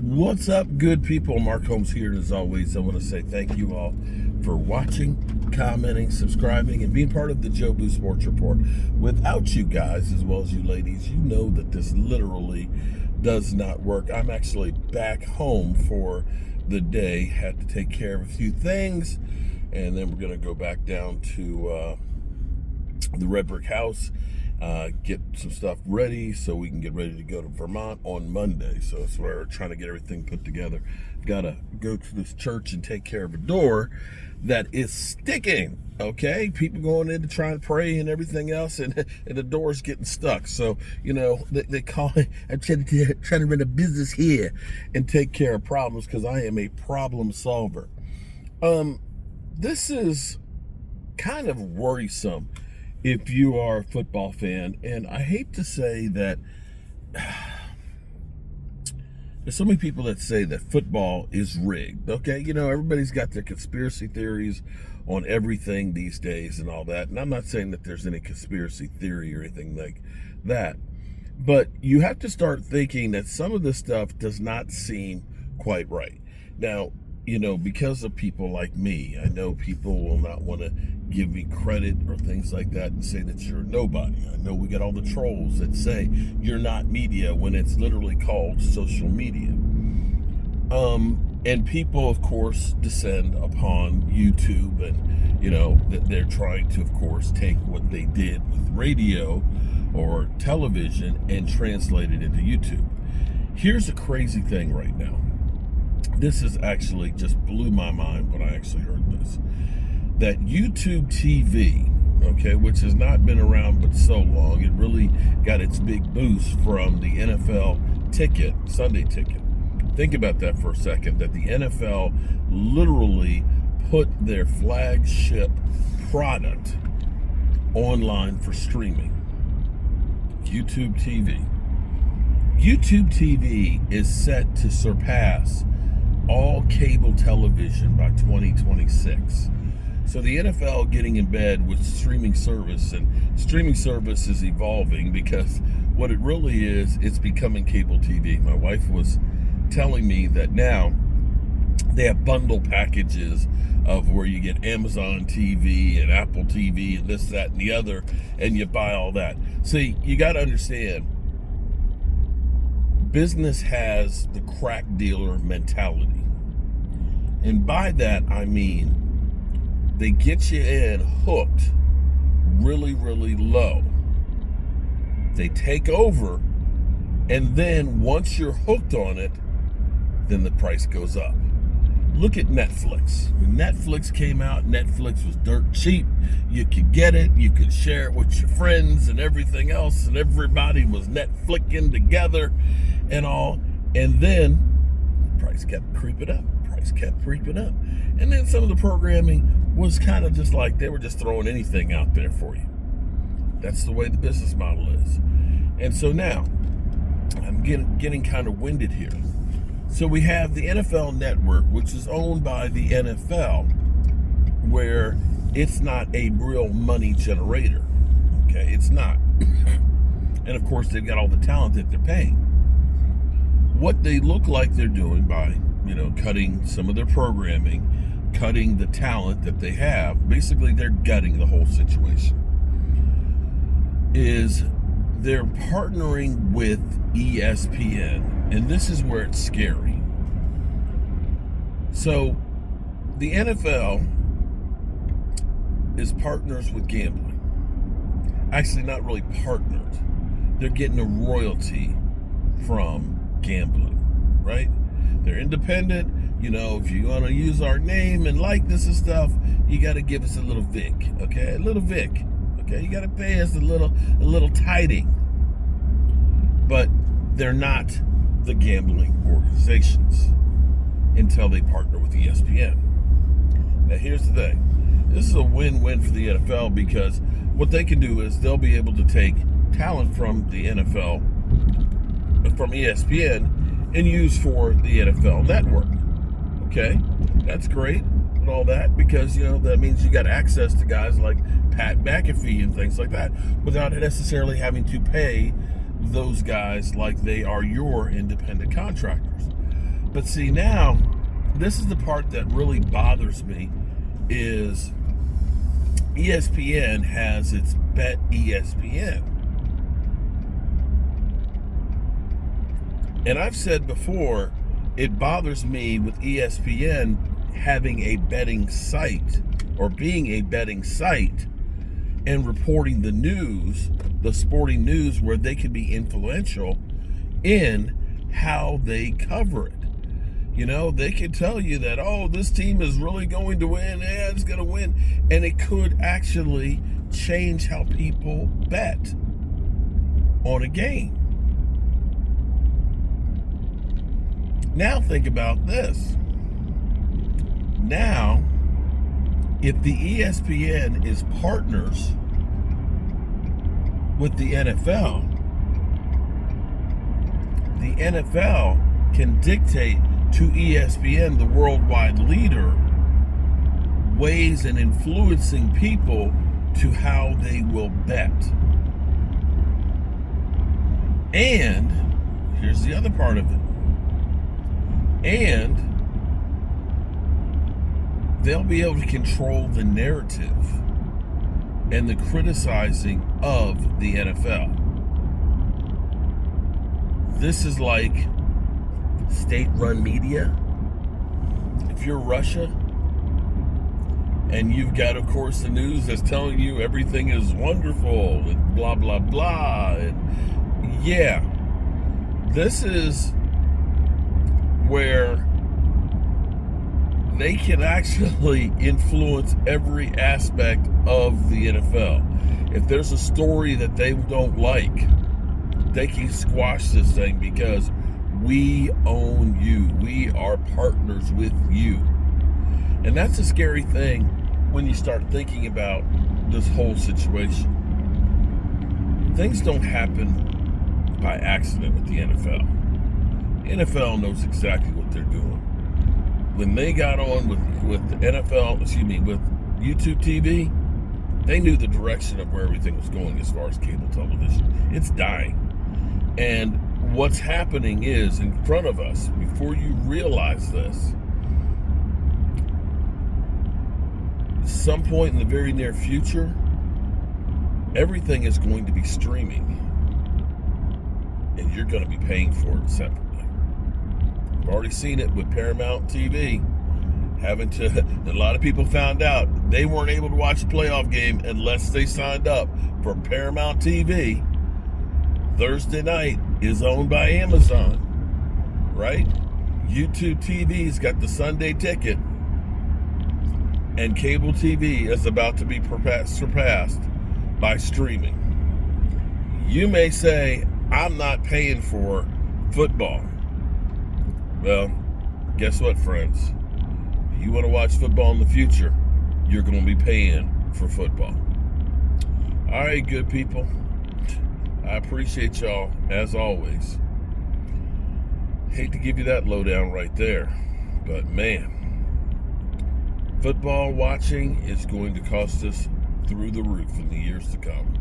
What's up, good people? Mark Holmes here, and as always, I want to say thank you all for watching, commenting, subscribing, and being part of the Joe Boo Sports Report. Without you guys, as well as you ladies, you know that this literally does not work. I'm actually back home for the day, had to take care of a few things, and then we're going to go back down to the Red Brick House, get some stuff ready so we can get ready to go to Vermont on Monday. So that's where we're trying to get everything put together. Got to go to this church and take care of a door that is sticking. Okay, people going in to try and pray and everything else, and the door's getting stuck. So, you know, they call it, I'm trying to run a business here and take care of problems because I am a problem solver. This is kind of worrisome if you are a football fan, and I hate to say that there's so many people that say that football is rigged. Okay, you know, everybody's got their conspiracy theories on everything these days and all that, and I'm not saying that there's any conspiracy theory or anything like that, but you have to start thinking that some of this stuff does not seem quite right. Now, you know, because of people like me, I know people will not want to give me credit or things like that and say that you're nobody. I know we got all the trolls that say you're not media when it's literally called social media. And people, of course, descend upon YouTube, and, you know, they're trying to, of course, take what they did with radio or television and translate it into YouTube. Here's a crazy thing right now. This is actually just blew my mind when I actually heard this. That YouTube TV, okay, which has not been around but so long, it really got its big boost from the NFL ticket, Sunday ticket. Think about that for a second, that the NFL literally put their flagship product online for streaming. YouTube TV. YouTube TV is set to surpass all cable television by 2026. So the NFL getting in bed with streaming service, and streaming service is evolving because what it really is, it's becoming cable TV. My wife was telling me that now they have bundle packages of where you get Amazon TV and Apple TV and this, that, and the other, and you buy all that. See, you got to understand, business has the crack dealer mentality. And by that, I mean, they get you in hooked really, really low. They take over, and then once you're hooked on it, then the price goes up. Look at Netflix. When Netflix came out, Netflix was dirt cheap. You could get it, you could share it with your friends and everything else, and everybody was Netflixing together and all. And then the price kept creeping up. Kept creeping up, and then some of the programming was kind of just like they were just throwing anything out there for you. That's the way the business model is. And so now I'm getting kind of winded here. So we have the NFL Network, which is owned by the NFL, where it's not a real money generator. Okay, it's not. And of course they've got all the talent that they're paying. What they look like they're doing by, you know, cutting some of their programming, cutting the talent that they have, basically they're gutting the whole situation, is they're partnering with ESPN, and this is where it's scary. So the NFL is partners with gambling. Actually, not really partnered. They're getting a royalty from gambling, right? They're independent. You know, if you want to use our name and likeness and stuff, you got to give us a little Vic, okay? A little Vic, okay? You got to pay us a little tiding. But they're not the gambling organizations until they partner with ESPN. Now, here's the thing. This is a win-win for the NFL because what they can do is they'll be able to take talent from the NFL, from ESPN, and use for the NFL Network. Okay, that's great and all that, because, you know, that means you got access to guys like Pat McAfee and things like that without necessarily having to pay those guys like they are your independent contractors. But see, now, this is the part that really bothers me, is ESPN has its Bet ESPN. And I've said before, it bothers me with ESPN having a betting site or being a betting site and reporting the news, the sporting news, where they can be influential in how they cover it. You know, they could tell you that, oh, this team is really going to win, yeah, it's going to win. And it could actually change how people bet on a game. Now think about this. Now, if the ESPN is partners with the NFL can dictate to ESPN, the worldwide leader, ways and influencing people to how they will bet. And here's the other part of it. And they'll be able to control the narrative and the criticizing of the NFL. This is like state-run media. If you're Russia and you've got, of course, the news that's telling you everything is wonderful and blah, blah, blah. And yeah, this is where they can actually influence every aspect of the NFL. If there's a story that they don't like, they can squash this thing because we own you. We are partners with you. And that's a scary thing when you start thinking about this whole situation. Things don't happen by accident with the NFL. The NFL knows exactly what they're doing. When they got on with the NFL, with YouTube TV, they knew the direction of where everything was going as far as cable television. It's dying. And what's happening is in front of us, before you realize this, some point in the very near future, everything is going to be streaming. And you're going to be paying for it separately. I've already seen it with Paramount TV. A lot of people found out they weren't able to watch a playoff game unless they signed up for Paramount TV. Thursday night is owned by Amazon, right? YouTube TV's got the Sunday ticket, and cable TV is about to be surpassed by streaming. You may say, I'm not paying for football. Well, guess what, friends? If you want to watch football in the future, you're going to be paying for football. All right, good people. I appreciate y'all, as always. Hate to give you that lowdown right there, but man, football watching is going to cost us through the roof in the years to come.